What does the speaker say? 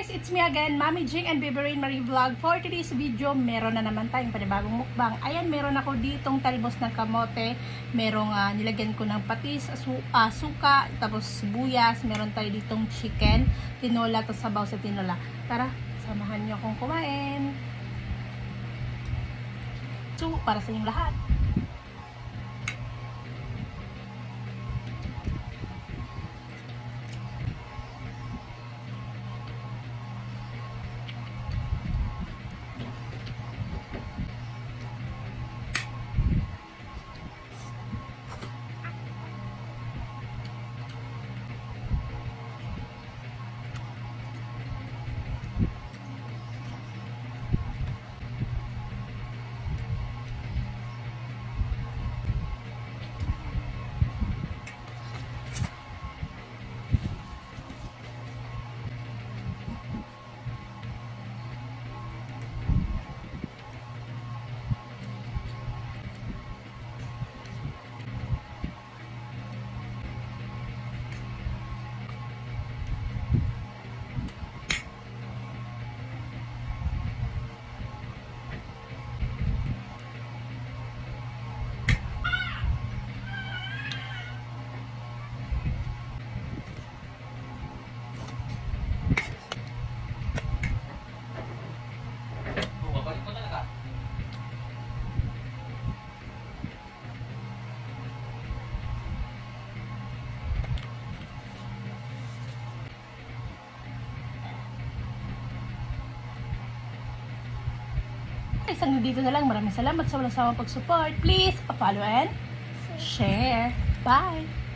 guys, it's me again, Mami Jing and Baby Rain Marie Vlog. For today's video, meron na naman tayong panibagong mukbang. Ayan, meron ako ditong talbos ng kamote. Merong nilagyan ko ng patis, suka, tapos sibuyas. Meron tayo ditong chicken, tinola, tapos sabaw sa tinola. Tara, samahan niyo akong kumain. So, para sa inyong lahat. Isang dito na lang. Maraming salamat sa walang sawang pag-support. Please, follow and share. Bye!